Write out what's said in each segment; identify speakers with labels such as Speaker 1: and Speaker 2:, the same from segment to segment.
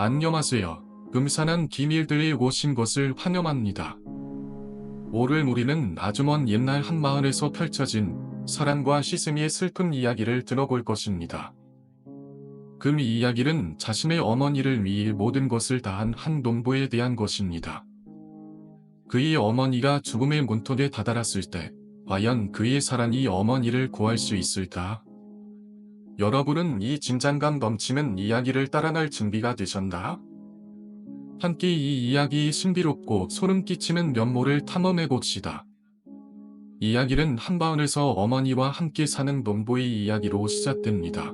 Speaker 1: 안녕하세요. 금산한 기밀들이 오신 것을 환영합니다. 오늘 우리는 아주 먼 옛날 한 마을에서 펼쳐진 사랑과 시스미의 슬픈 이야기를 들어볼 것입니다. 그 이야기는 자신의 어머니를 위해 모든 것을 다한 한 농부에 대한 것입니다. 그의 어머니가 죽음의 문턱에 다다랐을 때 과연 그의 사랑이 어머니를 구할 수 있을까? 여러분은 이 진장감 넘치는 이야기를 따라갈 준비가 되셨나? 함께 이 이야기의 신비롭고 소름 끼치는 면모를 탐험해 봅시다. 이야기는 한마을에서 어머니와 함께 사는 농부의 이야기로 시작됩니다.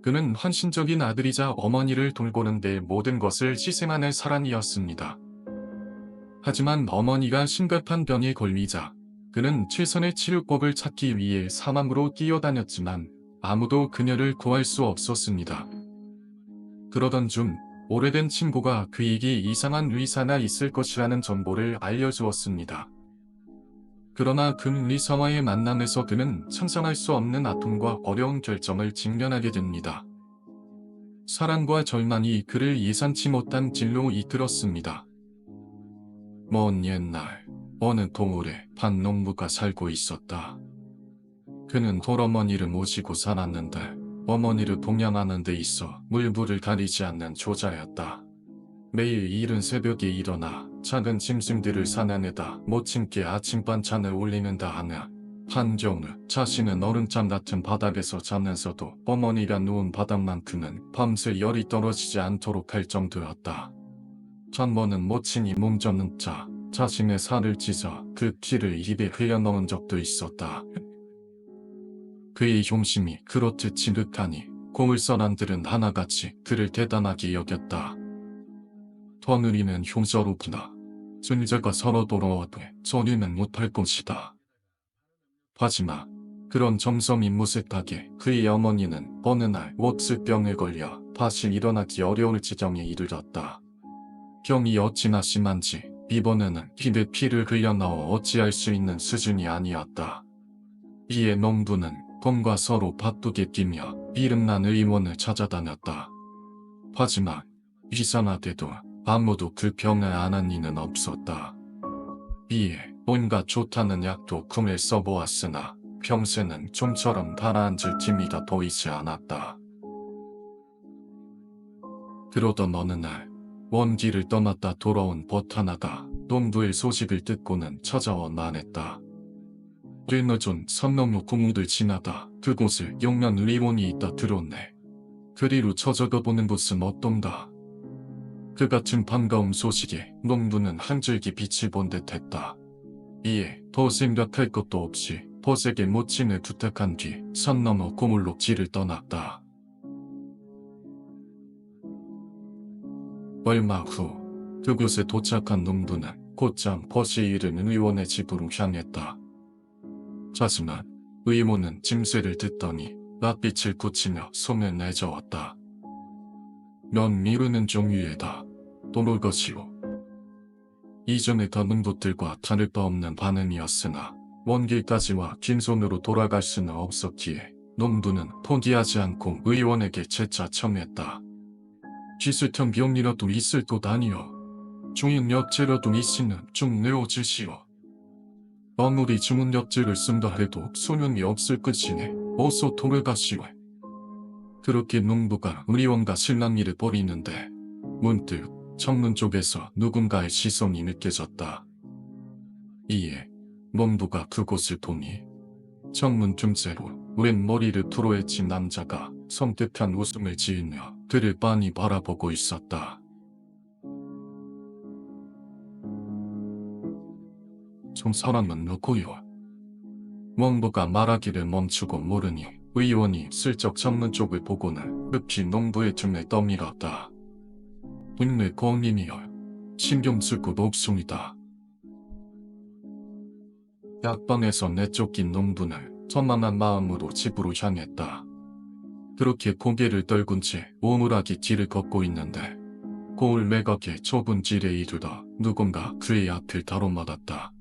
Speaker 1: 그는 헌신적인 아들이자 어머니를 돌보는 데 모든 것을 희생하는 사람이었습니다. 하지만 어머니가 심각한 병에 걸리자 그는 최선의 치료법을 찾기 위해 사막으로 뛰어다녔지만 아무도 그녀를 구할 수 없었습니다. 그러던 중 오래된 친구가 그에게 이상한 의사가 있을 것이라는 정보를 알려주었습니다. 그러나 그 의사와의 만남에서 그는 상상할 수 없는 아픔과 어려운 결정을 직면하게 됩니다. 사랑과 절망이 그를 예상치 못한 길로 이끌었습니다. 먼 옛날 어느 동굴에 한 농부가 살고 있었다. 그는 홀어머니를 모시고 살았는데 어머니를 동양하는 데 있어 물불을 가리지 않는 조자였다. 매일 이른 새벽에 일어나 작은 짐승들을 사냥해다 모친께 아침 반찬을 올리는다 하며 한경우 자신은 얼음장 같은 바닥에서 자면서도 어머니가 누운 바닥만큼은 밤새 열이 떨어지지 않도록 할 정도였다. 한 번은 모친이 몸져 눕자 자신의 살을 찢어 그 피를 입에 흘려 넣은 적도 있었다. 그의 용심이 그렇듯 지극하니 고물선안들은 하나같이 그를 대단하게 여겼다. 터누리는 흉서로구나. 존재가 서로 돌아와도 전이는 못할 것이다. 하지만 그런 정성이 무색하게 그의 어머니는 어느 날 웍스병에 걸려 다시 일어나기 어려울 지경에 이르렀다. 병이 어찌나 심한지 이번에는 입에 피를 흘려 넣어 어찌할 수 있는 수준이 아니었다. 이에 농부는 곰과 서로 바쁘게 끼며 이름난 의원을 찾아다녔다. 하지만 이상하게도 아무도 그 병을 안한 이는 없었다. 이에 온갖 좋다는 약도 kum에 써보았으나 평생은 좀처럼 가라앉을 기미가 보이지 않았다. 그러던 어느 날 원기를 떠났다 돌아온 벗 하나가 농부의 소식을 듣고는 찾아와 말했다. 얼마 전 선너무 고무들 지나다 그곳에 영란 의원이 있다 들었네. 그리로 찾아가 보는 곳은 어떤가? 그 같은 반가운 소식에 농부는 한 줄기 빛을 본 듯했다. 이에 더 생각할 것도 없이 벗에게 모친을 부탁한 뒤 산 너머 고물로 길을 떠났다. 얼마 후 그곳에 도착한 농부는 곧장 벗이 이른 의원의 집으로 향했다. 하지만 의원은 짐새를 듣더니 낯빛을 굳히며 손을 내저었다. 넌 미루는 종류에다 도올 것이오. 이전에 다른 곳들과 다를 바 없는 반응이었으나 먼 길까지와 긴 손으로 돌아갈 수는 없었기에 농부는 포기하지 않고 의원에게 재차 청했다. 비슷한 병이라도 있을 것 아니오. 중인 약재라도 있으면 좀 내어주시오. 아무리 주문 약재를 쓴다 해도 소용이 없을 것이네. 어서 돌아가시오. 그렇게 농부가 의원과 실랑이를 벌이는데 문득 창문 쪽에서 누군가의 시선이 느껴졌다. 이에 농부가 그곳을 보니 창문 틈새로 웬 머리를 풀어헤친 남자가 섬뜩한 웃음을 지으며 그를 빤히 바라보고 있었다. 좀 사람은 누구요? 농부가 말하기를 멈추고 모르니 의원이 슬쩍 창문 쪽을 보고는 급히 농부의 등을 떠밀었다. 동네 공인이여, 신경 쓸 것 없습니다. 약방에서 내쫓긴 농부는 천만한 마음으로 집으로 향했다. 그렇게 고개를 떨군 채 오물하게 길을 걷고 있는데 고을 매각의 좁은 길에 이르다 누군가 그의 앞을 가로막았다.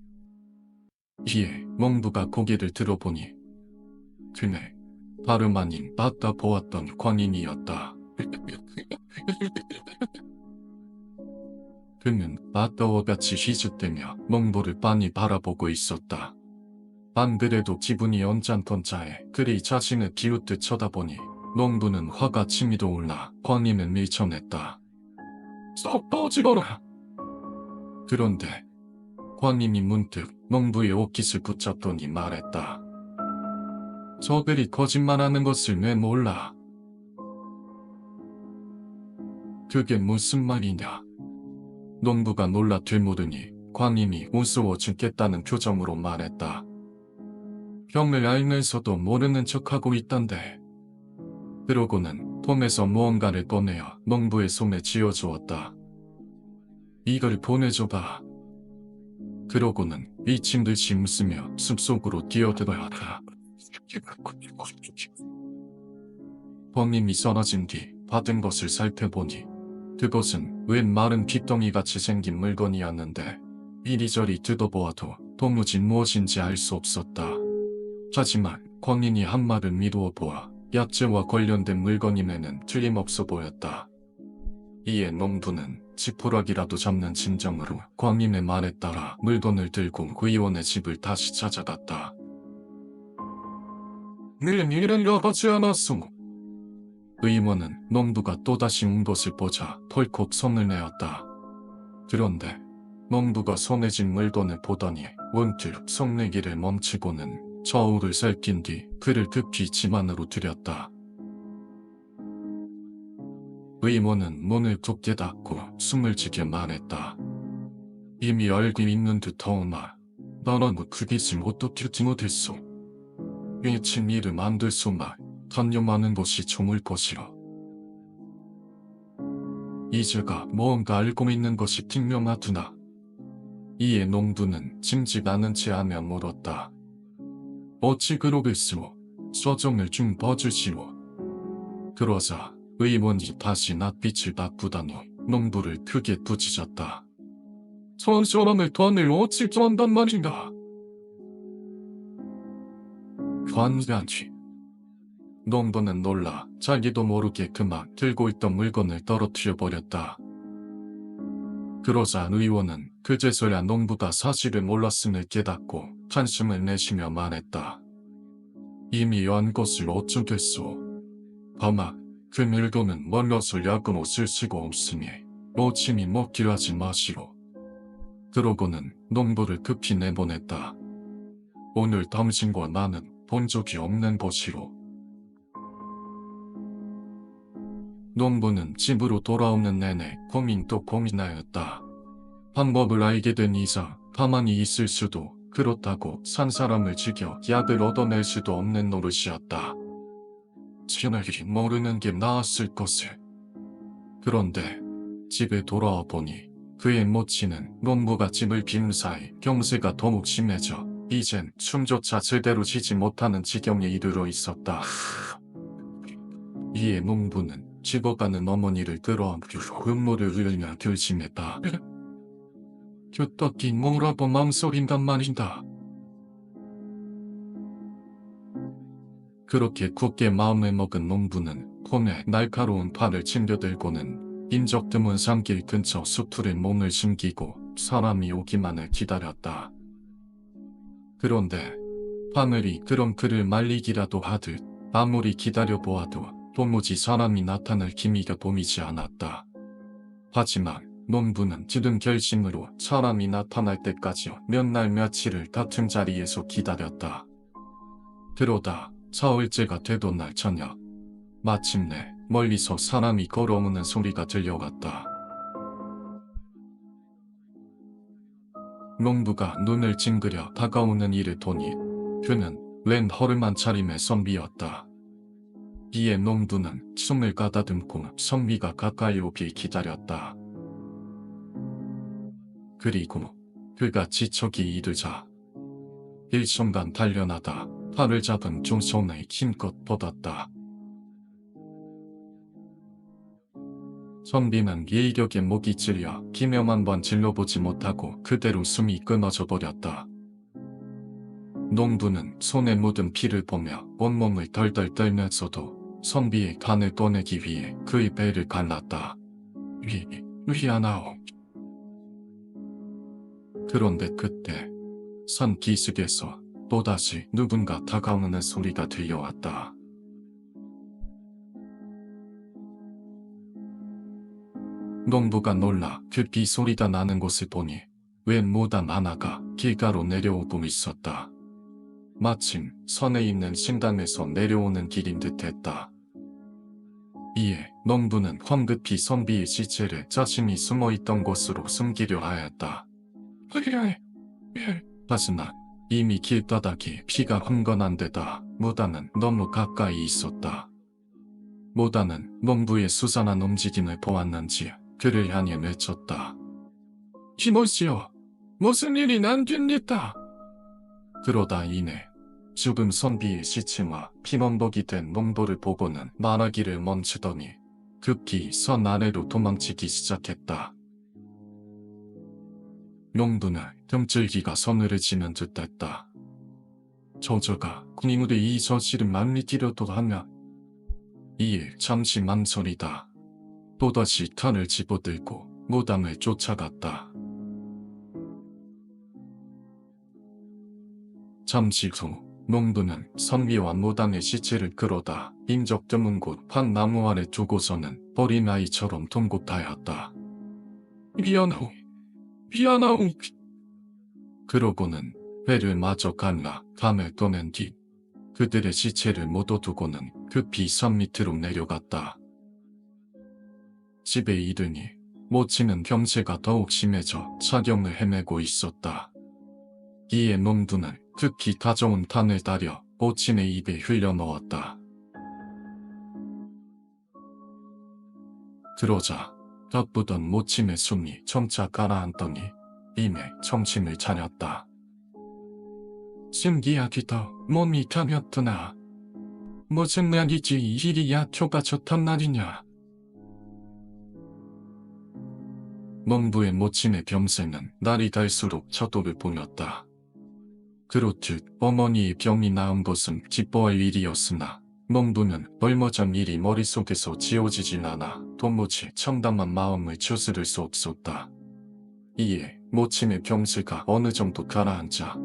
Speaker 1: 이에 농부가 고개를 들어보니 그네 다름 아닌 아까 보았던 광인이었다. 그는 아까워같이 희죽대며 농부를 빤히 바라보고 있었다. 안 그래도 기분이 언짢던 차에 그리 자신을 비웃듯 쳐다보니 농부는 화가 치밀어 올라 광님을 밀쳐냈다. 썩 꺼지거라. 그런데 광님이 문득 농부의 옷깃을 붙잡더니 말했다. 저들이 거짓말하는 것을 왜 몰라? 그게 무슨 말이냐? 농부가 놀라 되물으니 광님이 우스워 죽겠다는 표정으로 말했다. 병을 알면서도 모르는 척하고 있던데. 그러고는 폼에서 무언가를 꺼내어 농부의 손에 쥐어주었다. 이걸 보내줘봐. 그러고는 미친 듯이 웃으며 숲속으로 뛰어들어야다. 광님이 쓰러진 뒤 받은 것을 살펴보니 그것은 웬 마른 빗덩이같이 생긴 물건이었는데 이리저리 뜯어보아도 도무지 무엇인지 알 수 없었다. 하지만 광인이 한 말을 미루어 보아 약재와 관련된 물건임에는 틀림없어 보였다. 이에 농부는 지푸라기라도 잡는 심정으로 광인의 말에 따라 물건을 들고 의원의 집을 다시 찾아갔다. 늘 일은 여하지 않았소. 의원은 농부가 또다시 온 것을 보자 덜컥 손을 내었다. 그런데 농부가 손에 쥔 물건을 보더니 문득 손내기를 멈추고는 저울을 살핀 뒤 그를 급히 집 안으로 들였다. 의원은 문을 굳게 닫고 숨을 지게 말했다. 이미 알고 있는 듯하오나 나는 그 빚을 어떻게 못했소. 미친 일을 만들 수만 단념하는 것이 좋을 것이라. 이제가 뭔가 알고 있는 것이 분명하구나. 이에 농부는 짐짓 않은 채 하며 물었다. 어찌 그러겠소? 서정을 좀 봐주시오. 그러자 의원이 다시 낯빛을 바꾸다니 농부를 크게 부짖었다. 저 사람의 돈을 어찌 좋아한단 말인가? 관장치. 농부는 놀라 자기도 모르게 그만 들고 있던 물건을 떨어뜨려 버렸다. 그러자 의원은 그제서야 농부가 사실을 몰랐음을 깨닫고 한숨을 내쉬며 말했다. 이미 연 것을 어쩌겠소. 다만 그 물건은 멀어서 약으로 쓸 수가 없으니 오침이 먹기를 하지 마시오. 그러고는 농부를 급히 내보냈다. 오늘 당신과 나는 본 적이 없는 것이로. 농부는 집으로 돌아오는 내내 고민 또 고민하였다. 방법을 알게 된 이상 가만히 있을 수도 그렇다고 산 사람을 죽여 약을 얻어낼 수도 없는 노릇이었다. 지나기 모르는 게 나았을 것을. 그런데 집에 돌아와 보니 그의 모친은 농부가 집을 비운 사이 경세가 더욱 심해져 이젠 숨조차 제대로 쉬지 못하는 지경에 이르러 있었다. 이에 농부는 죽어가는 어머니를 끌어안고 눈물을 흘리며 결심했다. 곁떡이 뭐라고 망설인단 말인다. 그렇게 굳게 마음을 먹은 농부는 폼에 날카로운 팔을 챙겨들고는 인적 드문 산길 근처 수풀에 몸을 숨기고 사람이 오기만을 기다렸다. 그런데 하늘이 그럼 그를 말리기라도 하듯 아무리 기다려보아도 도무지 사람이 나타날 기미가 보이지 않았다. 하지만 농부는 굳은 결심으로 사람이 나타날 때까지 몇 날 며칠을 같은 자리에서 기다렸다. 그러다 사흘째가 되던 날 저녁, 마침내 멀리서 사람이 걸어오는 소리가 들려왔다. 농부가 눈을 찡그려 다가오는 이를 보니 그는 웬 허름한 차림의 선비였다. 이에 농부는 숨을 가다듬고 선비가 가까이 오길 기다렸다. 그리고 그가 지척이 이르자 일순간 달려나다 팔을 잡은 두 손을 힘껏 뻗었다. 선비는 예의력에 목이 찔려 기념 번 질러보지 못하고 그대로 숨이 끊어져 버렸다. 농부는 손에 묻은 피를 보며 온몸을 덜덜 떨면서도 선비의 간을 떠내기 위해 그의 배를 갈랐다. 위안하오. 그런데 그때 산 기슭에서 또다시 누군가 다가오는 소리가 들려왔다. 농부가 놀라 급히 소리가 나는 곳을 보니 웬 무당 하나가 길가로 내려오고 있었다. 마침 선에 있는 신당에서 내려오는 길인 듯했다. 이에 농부는 황급히 선비의 시체를 자신이 숨어있던 곳으로 숨기려 하였다. 하지만 이미 길바닥에 피가 흥건한 데다 무당은 너무 가까이 있었다. 무당은 농부의 수상한 움직임을 보았는지 그를 향해 외쳤다. 이모시오, 무슨 일이 난됩니다. 그러다 이내 죽은 선비의 시체와 피범벅이 된 농부를 보고는 말하기를 멈추더니 급히 선 아래로 도망치기 시작했다. 농부는 등줄기가 서늘해지는 듯했다. 저자가 군인들이 이 저씨를 말리기려도 하며 이에 잠시 망설이다. 또다시 칼을 집어들고 무당을 쫓아갔다. 잠시 후 농부는 선비와 무당의 시체를 끌어다 인적 드문 곳 한 나무 아래 두고서는 어린 아이처럼 통곡하였다. 미안하오. 그러고는 배를 마저 갈라 감을 떠낸 뒤 그들의 시체를 묻어두고는 급히 산 밑으로 내려갔다. 집에 이르니 모친은 병세가 더욱 심해져 사경을 헤매고 있었다. 이에 농부는 급히 가져온 탄을 다려 모친의 입에 흘려 넣었다. 그러자 가쁘던 모친의 숨이 점차 가라앉더니 이내 정신을 차렸다. 신기하기도 몸이 가볍구나. 무슨 날이지 일이 약초가 좋단 말이냐. 농부의 모친의 병세는 날이 갈수록 저도를 보였다. 그렇듯 어머니의 병이 나은 것은 기뻐할 일이었으나 농부는 얼마 전 일이 머릿속에서 지워지질 않아 도무지 참담한 마음을 추스를 수 없었다. 이에 모친의 병세가 어느 정도 가라앉아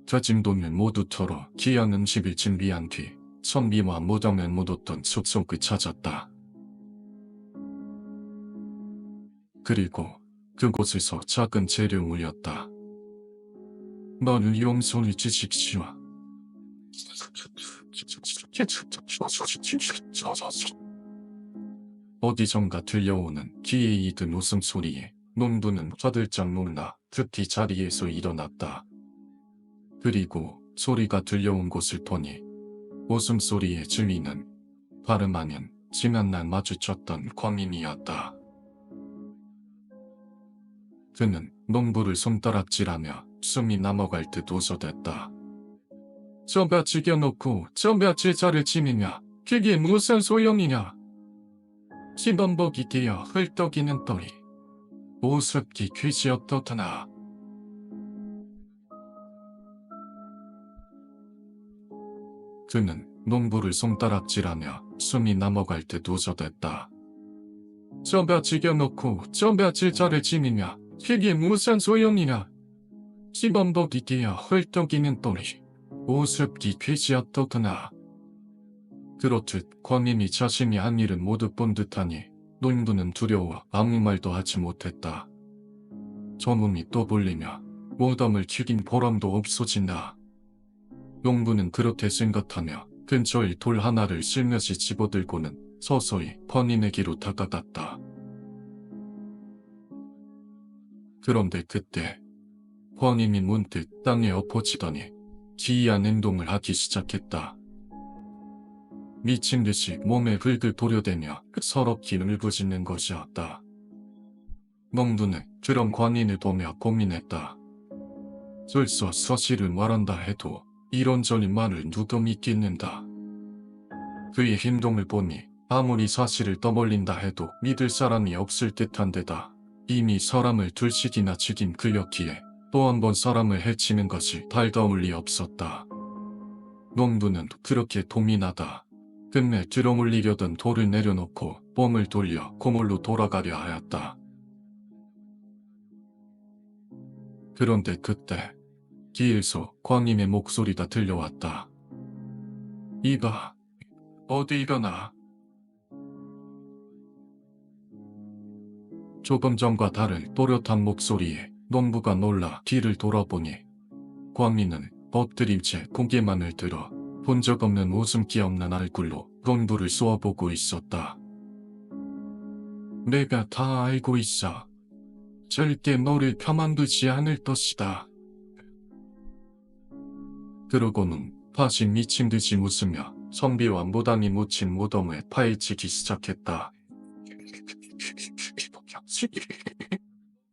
Speaker 1: 가진 돈을 모두 털어 귀한 음식을 준비한 뒤 선비와 무당을 묻었던 숲속을 찾았다. 그리고 그곳에서 작은 재를 울렸다. 너는 용서를 주십시오. 어디선가 들려오는 귀에 익은 웃음소리에 농부는 화들짝 놀라 급히 자리에서 일어났다. 그리고 소리가 들려온 곳을 보니 웃음소리의 주인은 다름 아닌 지난날 마주쳤던 광인이었다. 그는 농부를 손가락질하며 숨이 넘어갈 듯 웃어댔다. 저가 죽여놓고 저가 제자를 지내냐? 그게 무슨 소용이냐? 시범벅이 되어 헐떡이는 떨이 우습기 귀시 어떻더나. 그는 농부를 손가락질하며 숨이 넘어갈 듯 웃어댔다. 저가 죽여놓고 저가 제자를 지내냐? 그게 무슨 소용이냐? 시범벅이 되어 헐떡이는 떨이 우습기 귀시 어떻더나. 그렇듯 광인이 자신이 한 일은 모두 본 듯하니 농부는 두려워 아무 말도 하지 못했다. 저 몸이 또 불리며 무덤을 튀긴 보람도 없어진다. 농부는 그렇게 생각하며 근처의 돌 하나를 슬며시 집어들고는 서서히 광인에게로 다가갔다. 그런데 그때 광인이 문득 땅에 엎어지더니 기이한 행동을 하기 시작했다. 미친 듯이 몸에 흙을 도려대며 서럽게 울부짖는 것이었다. 농부는 그런 광인을 보며 고민했다. 설사 사실을 말한다 해도 이런저런 말을 누가 믿겠는가. 그의 행동을 보니 아무리 사실을 떠벌린다 해도 믿을 사람이 없을 듯한데다 이미 사람을 둘씩이나 죽인 그였기에 또 한 번 사람을 해치는 것이 달가울 리 없었다. 농부는 그렇게 고민하다 끝내 들어올리려던 돌을 내려놓고 몸을 돌려 고물로 돌아가려 하였다. 그런데 그때 길에서 광님의 목소리가 들려왔다. 이봐, 어디 일어나. 조금 전과 다른 또렷한 목소리에 농부가 놀라 뒤를 돌아보니 광민은 엎드린 채 고개만을 들어 본 적 없는 웃음기 없는 얼굴로 농부를 쏘아보고 있었다. 내가 다 알고 있어. 절대 너를 가만두지 않을 것이다. 그러고는 다시 미친 듯이 웃으며 선비와 무당이 묻힌 무덤을 파헤치기 시작했다.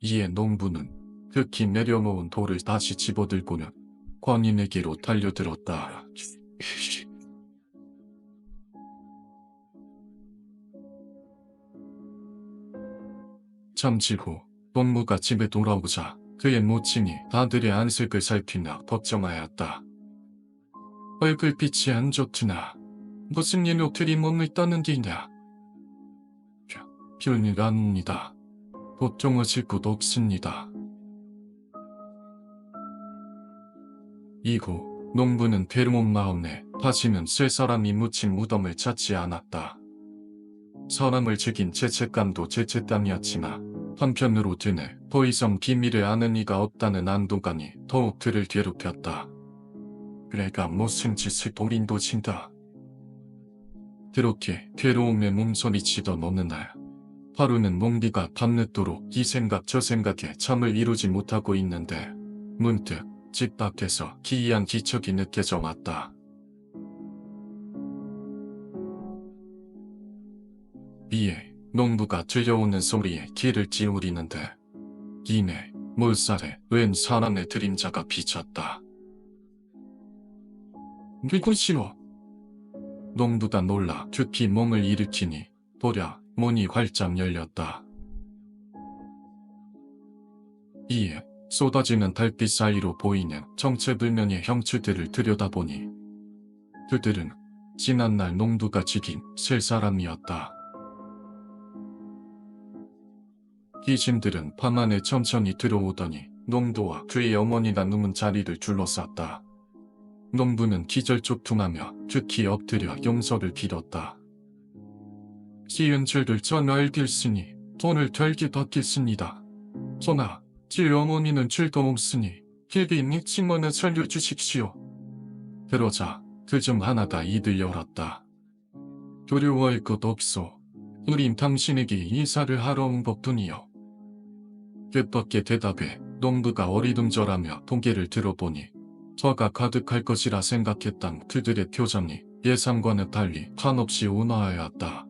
Speaker 1: 이에 농부는 극히 내려놓은 돌을 다시 집어들고는 광인에게로 달려들었다. 잠시 후 농부가 집에 돌아오자 그의 모친이 아들의 안색을 살피며 걱정하였다. 얼굴빛이 안 좋구나. 무슨 일로 들이 몸을 떠는 게냐. 별일 아닙니다. 걱정하실 것 없습니다. 이후 농부는 괴로운 마음에 다시는 세 사람이 묻힌 무덤을 찾지 않았다. 사람을 죽인 죄책감도 죄책감이었지만 한편으로 드네 더 이상 비밀을 아는 이가 없다는 안도감이 더욱 그를 괴롭혔다. 내가 무슨 짓을 돌인도 친다. 그렇게 괴로움에 몸서리치던 어느 날 하루는 농비가 밤늦도록 이 생각 저 생각에 잠을 이루지 못하고 있는데 문득 집 밖에서 기이한 기척이 느껴져 왔다. 이에 농부가 들려오는 소리에 귀를 찌우리는데 이내 물살에 웬 사람의 그림자가 비쳤다. 누구시오? 농부가 놀라 급히 몸을 일으키니 보랴 문이 활짝 열렸다. 이에 쏟아지는 달빛 사이로 보이는 정체불명의 형체들을 들여다보니 그들은 지난날 농부가 죽인 세 사람이었다. 귀신들은 밤안에 천천히 들어오더니 농부와 그의 어머니가 누운 자리를 둘러쌌다. 농부는 기절초풍하며 죽기 엎드려 용서를 빌었다. 지은 죄를 전 알겠으니 돈을 되게 받겠습니다. 전하, 제 어머니는 죄도 없으니 길게님 친모는 살려주십시오. 그러자 그 중 하나가 입을 열었다. 두려워할 것 없소. 우린 당신에게 인사를 하러 온 것뿐이요. 뜻밖의 대답에 농부가 어리둥절하며 통계를 들어보니 저가 가득할 것이라 생각했던 그들의 표정이 예상과는 달리 한없이 온화하였다.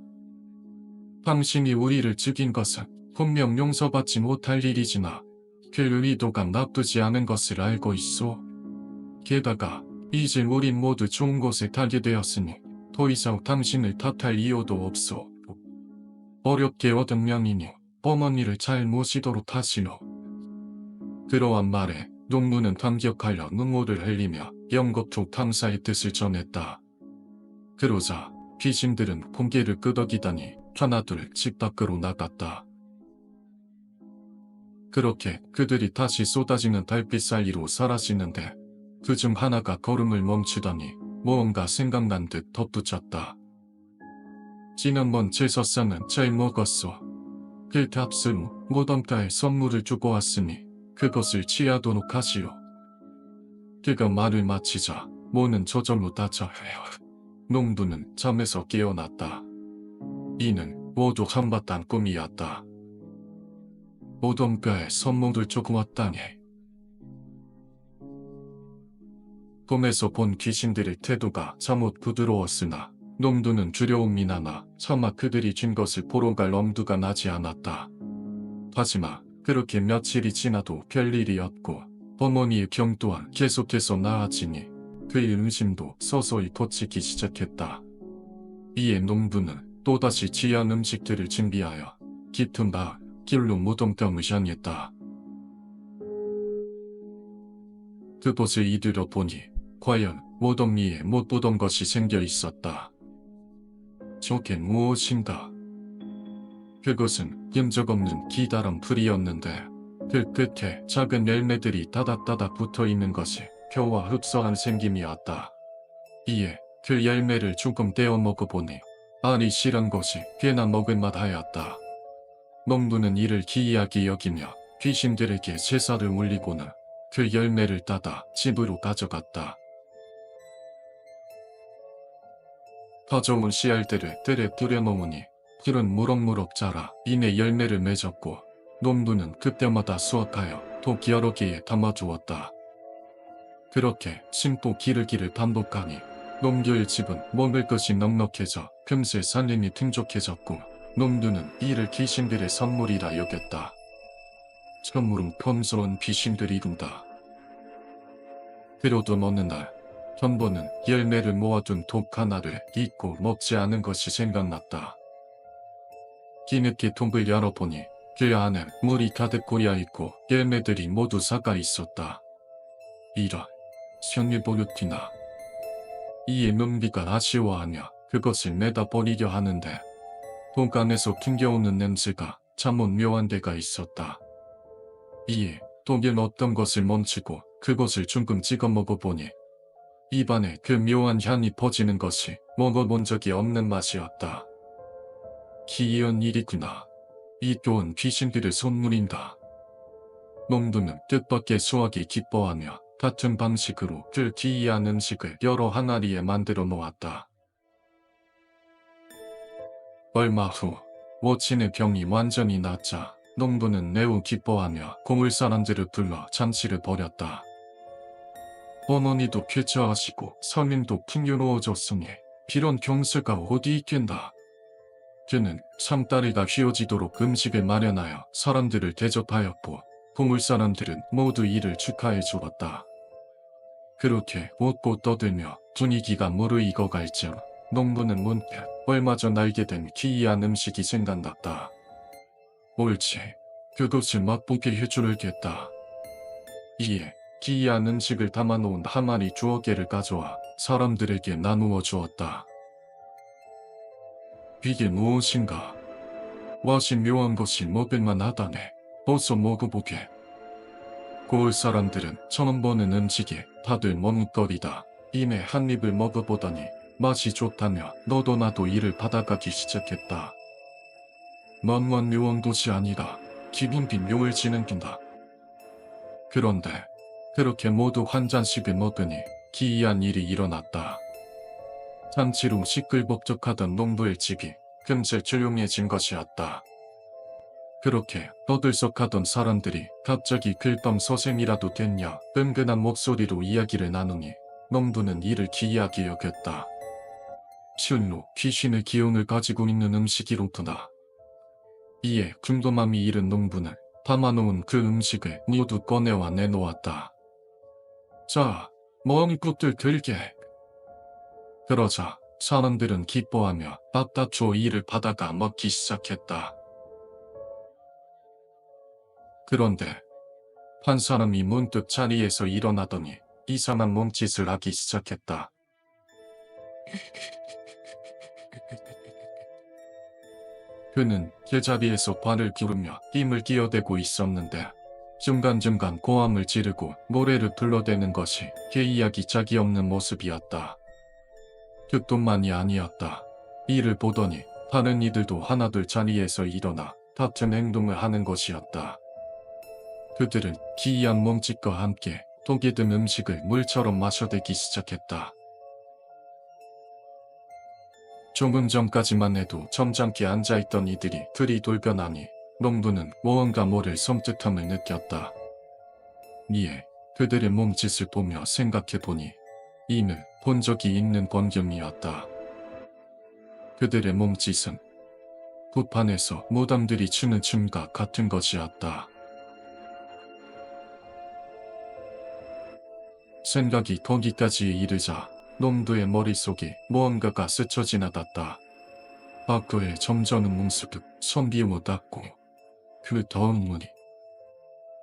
Speaker 1: 당신이 우리를 죽인 것은 분명 용서받지 못할 일이지나 그 의도가 나쁘지 않은 것을 알고 있소. 게다가 이제 우린 모두 좋은 곳에 가게 되었으니 더 이상 당신을 탓할 이유도 없소. 어렵게 얻은 명이니 어머니를 잘 모시도록 하시오. 그러한 말에 농부는 감격하여 눈물을 흘리며 영겁토 탐사의 뜻을 전했다. 그러자 귀신들은 공개를 끄덕이더니 하나둘 집 밖으로 나갔다. 그렇게 그들이 다시 쏟아지는 달빛 사이로 사라지는데 그중 하나가 걸음을 멈추더니 무언가 생각난 듯 덧붙였다. 지난번 제사상은 잘 먹었소. 그 값은 무덤가에 선물을 주고 왔으니 그것을 취하도록 하시오. 그가 말을 마치자 문은 저절로 닫혀 농부는 잠에서 깨어났다. 이는 모두 한바탕 꿈이었다. 무덤가에 선물을 주고 왔다니. 꿈에서 본 귀신들의 태도가 사뭇 부드러웠으나 농부는 두려움이 나나 차마 그들이 준 것을 보러 갈 엄두가 나지 않았다. 하지만 그렇게 며칠이 지나도 별일이 없고 어머니의 병 또한 계속해서 나아지니 그의 의심도 서서히 걷히기 시작했다. 이에 농부는 또다시 귀한 음식들을 준비하여 깊은 마을 길로 무덤감을 향했다. 그곳을 이들어 보니 과연 무덤 위에 못 보던 것이 생겨 있었다. 저게 무엇인가? 그것은 끈적없는 기다란 풀이었는데 그 끝에 작은 열매들이 따닥따닥 붙어있는 것이 겨와 흡사한 생김이었다. 이에 그 열매를 조금 떼어 먹어보니 알이 실한 것이 꽤나 먹을만하였다. 농부는 이를 기이하게 여기며 귀신들에게 제사를 올리고는 그 열매를 따다 집으로 가져갔다. 가져온 씨알들을 뜰에 뿌려놓으니 풀은 무럭무럭 자라 이내 열매를 맺었고 농부는 그때마다 수확하여 독 여러 개에 담아주었다. 그렇게 심고 기르기를 반복하니 농부의 집은 먹을 것이 넉넉해져 금세 살림이 풍족해졌고 농부는 이를 귀신들의 선물이라 여겼다. 참으로 평스러운 귀신들이군다. 그래도 어느 날 현보는 열매를 모아둔 독 하나를 잊고 먹지 않은 것이 생각났다. 뒤늦게 독을 열어보니 그 안에 물이 가득 고여있고 열매들이 모두 삭아 있었다. 이런 현미보루티나. 이에 농비가 아쉬워하며 그것을 내다 버리려 하는데 독 안에서 풍겨오는 냄새가 참못 묘한 데가 있었다. 이에 독에 넣었던 것을 멈추고 그것을 조금 찍어 먹어보니 입안에 그 묘한 향이 퍼지는 것이 먹어본 적이 없는 맛이었다. 기이한 일이구나. 이 또한 귀신들의 선물인가. 농부는 뜻밖의 수확이 기뻐하며 같은 방식으로 그 기이한 음식을 여러 항아리에 만들어 놓았다. 얼마 후 모친의 병이 완전히 낫자 농부는 매우 기뻐하며 고물 사람들을 불러 잔치를 벌였다. 어머니도 쾌차하시고 성인도 풍요로워졌으니 이런 경사가 어디 있겠나. 그는 참다리가 휘어지도록 음식을 마련하여 사람들을 대접하였고 고물 사람들은 모두 이를 축하해 주었다. 그렇게 웃고 떠들며 분위기가 무르익어갈 즈음 농부는 문득 얼마 전 알게 된 기이한 음식이 생각났다. 옳지, 그것을 맛보게 해주려겠다. 이에 기이한 음식을 담아놓은 항아리 2개를 가져와 사람들에게 나누어 주었다. 이게 무엇인가? 맛이 묘한 것이 먹을만 하다네. 어서 먹어보게. 고을 사람들은 처음 보는 음식에 다들 머뭇거리다 이내 한 입을 먹어보더니 맛이 좋다며 너도 나도 이를 받아가기 시작했다. 만만 묘한 것이 아니라 기분비 묘을 지는긴다. 그런데 그렇게 모두 한 잔씩을 먹으니 기이한 일이 일어났다. 잔치로 시끌벅적하던 농부의 집이 금세 조용해진 것이었다. 그렇게 떠들썩하던 사람들이 갑자기 글밤 서sem이라도 됐냐 끈끈한 목소리로 이야기를 나누니 농부는 이를 기이하게 여겼다. 실로 귀신의 기운을 가지고 있는 음식이로구나. 이에 궁금함이 일은 농부는 담아놓은 그 음식을 모두 꺼내와 내놓았다. 자, 먼骨들 들게. 그러자 사람들은 기뻐하며 밥다투어 이를 받아가 먹기 시작했다. 그런데 한 사람이 문득 자리에서 일어나더니 이상한 몸짓을 하기 시작했다. 그는 제자리에서 발을 기르며 힘을 끼어대고 있었는데 중간중간 고함을 지르고 노래를 불러대는 것이 기이하기 짝이 없는 모습이었다. 그뿐만이 아니었다. 이를 보더니 다른 이들도 하나둘 자리에서 일어나 같은 행동을 하는 것이었다. 그들은 기이한 몸짓과 함께 독이 든 음식을 물처럼 마셔대기 시작했다. 조금 전까지만 해도 점잖게 앉아있던 이들이 들이 돌변하니 농부는 무언가 모를 섬뜩함을 느꼈다. 이에 그들의 몸짓을 보며 생각해보니 이는 본 적이 있는 광경이었다. 그들의 몸짓은 붓판에서 무당들이 추는 춤과 같은 것이었다. 생각이 거기까지 이르자 농부의 머릿속에 무언가가 스쳐 지나갔다. 밖에 점잖은 뭉수득 선비우 닿고 그 더운 문이.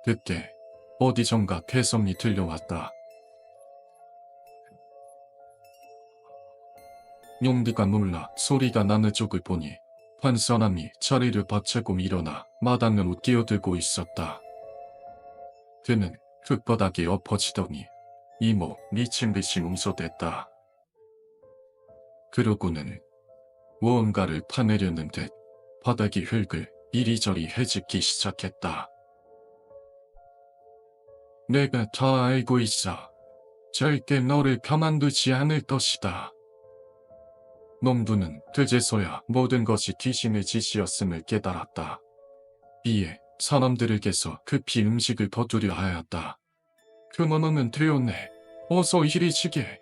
Speaker 1: 그때 어디선가 개성이 들려왔다. 용비가 놀라 소리가 나는 쪽을 보니 한 사람이 자리를 박차고 일어나 마당으로 뛰어들고 있었다. 그는 흙바닥에 엎어지더니 이모 미친 듯이 웃어댔다. 그러고는 무언가를 파내려는 듯 바닥의 흙을 이리저리 헤집기 시작했다. 내가 다 알고 있어. 절대 너를 가만두지 않을 것이다. 농부는 그제서야 모든 것이 귀신의 짓이었음을 깨달았다. 이에 사람들에게서 급히 음식을 거두려 하였다. 그만하면 되었네. 어서 이리 지게.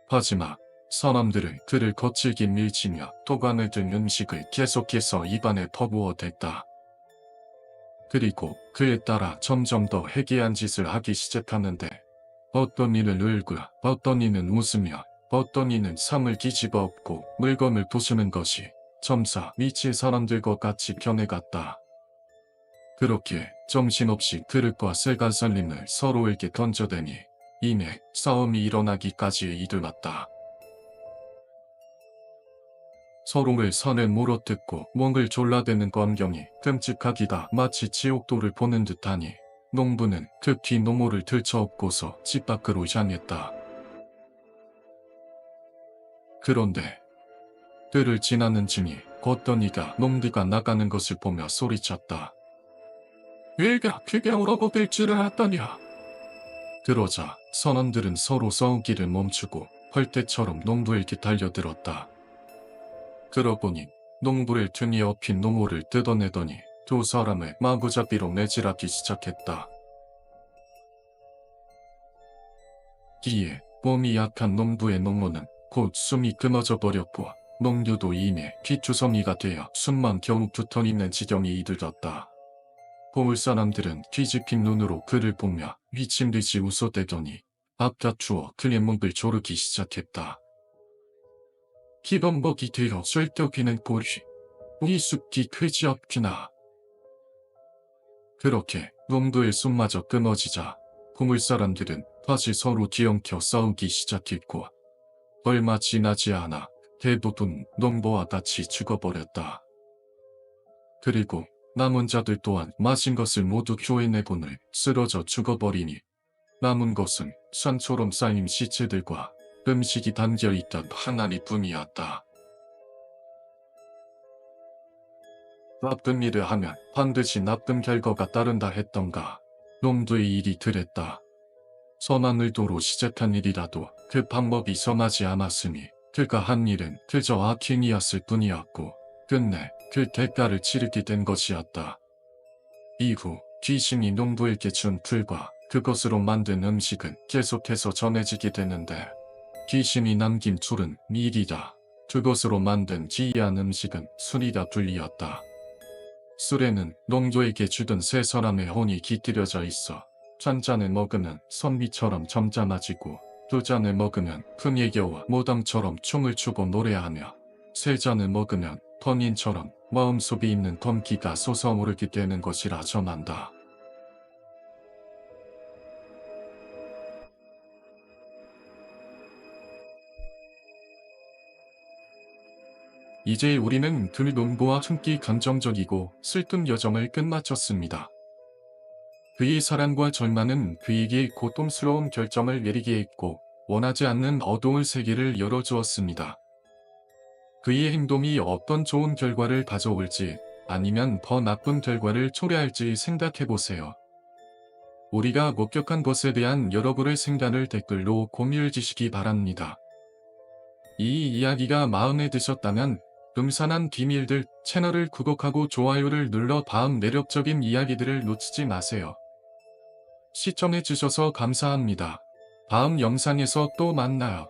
Speaker 1: 하지만 사람들은 그를 거칠게 밀치며 도관을 든 음식을 계속해서 입안에 퍼부어 댔다. 그리고 그에 따라 점점 더 해괴한 짓을 하기 시작하는데 어떤 이는 울고 어떤 이는 웃으며 어떤 이는 상을 뒤집어 엎고 물건을 부수는 것이 점차 미칠 사람들과 같이 변해갔다. 그렇게 정신없이 그릇과 쇠간살림을 서로에게 던져대니 이내 싸움이 일어나기까지 이르렀다. 서로를 산에 물어뜯고 멍을 졸라대는 광경이 끔찍하기다 마치 지옥도를 보는 듯하니 농부는 급히 노모를 들쳐업고서 집 밖으로 향했다. 그런데 그를 지나는 중에 걷던 이가 농비가 나가는 것을 보며 소리쳤다. 얘가 그게 오라고 될 줄을 알았더냐. 그러자 선원들은 서로 싸우기를 멈추고 헐떼처럼 농부에게 달려들었다. 그러보니 농부를 등에 업힌 노모를 뜯어내더니 두 사람을 마구잡이로 내질하기 시작했다. 이에 몸이 약한 농부의 노모는 곧 숨이 끊어져 버렸고 농부도 이내 귀추성이가 되어 숨만 겨우 붙어있는 지경에 이르렀다. 보울 사람들은 뒤집힌 눈으로 그를 보며 미친듯이 웃어대더니 앞다투어 그의 목을 조르기 시작했다. 기범벅이 되어 쇠떡이는 꼴이 우이숙기 그지없기나. 그렇게 농부의 숨마저 끊어지자 보물 사람들은 다시 서로 뒤엉켜 싸우기 시작했고 얼마 지나지 않아 대부분 농부와 같이 죽어버렸다. 그리고 남은 자들 또한 마신 것을 모두 쪼해내고는 쓰러져 죽어버리니 남은 것은 산처럼 쌓인 시체들과 음식이 담겨있던 항아리뿐이었다. 나쁜 일을 하면 반드시 나쁜 결과가 따른다 했던가. 농부의 일이 그랬다. 선한 의도로 시작한 일이라도 그 방법이 선하지 않았으니 그가 한 일은 그저 악행이었을 뿐이었고 끝내 그 대가를 치르게 된 것이었다. 이후 귀신이 농부에게 준 풀과 그것으로 만든 음식은 계속해서 전해지게 되는데 귀신이 남긴 풀은 밀이다. 그것으로 만든 기이한 음식은 술이다 불리었다. 술에는 농부에게 주던 세 사람의 혼이 깃들여져 있어 한 잔을 먹으면 선비처럼 점잖아지고 두 잔을 먹으면 풍예겨와 모담처럼 춤을 추고 노래하며 세 잔을 먹으면 번인처럼 마음속에 있는 검기가 솟아오르게 되는 것이라 전한다. 이제 우리는 그 농부와 함께 감정적이고 슬픈 여정을 끝마쳤습니다. 그의 사랑과 절망은 그에게 고통스러운 결정을 내리게 했고 원하지 않는 어두운 세계를 열어주었습니다. 그의 행동이 어떤 좋은 결과를 가져올지 아니면 더 나쁜 결과를 초래할지 생각해보세요. 우리가 목격한 것에 대한 여러분의 생각을 댓글로 공유해 주시기 바랍니다. 이 이야기가 마음에 드셨다면 음산한 비밀들 채널을 구독하고 좋아요를 눌러 다음 매력적인 이야기들을 놓치지 마세요. 시청해주셔서 감사합니다. 다음 영상에서 또 만나요.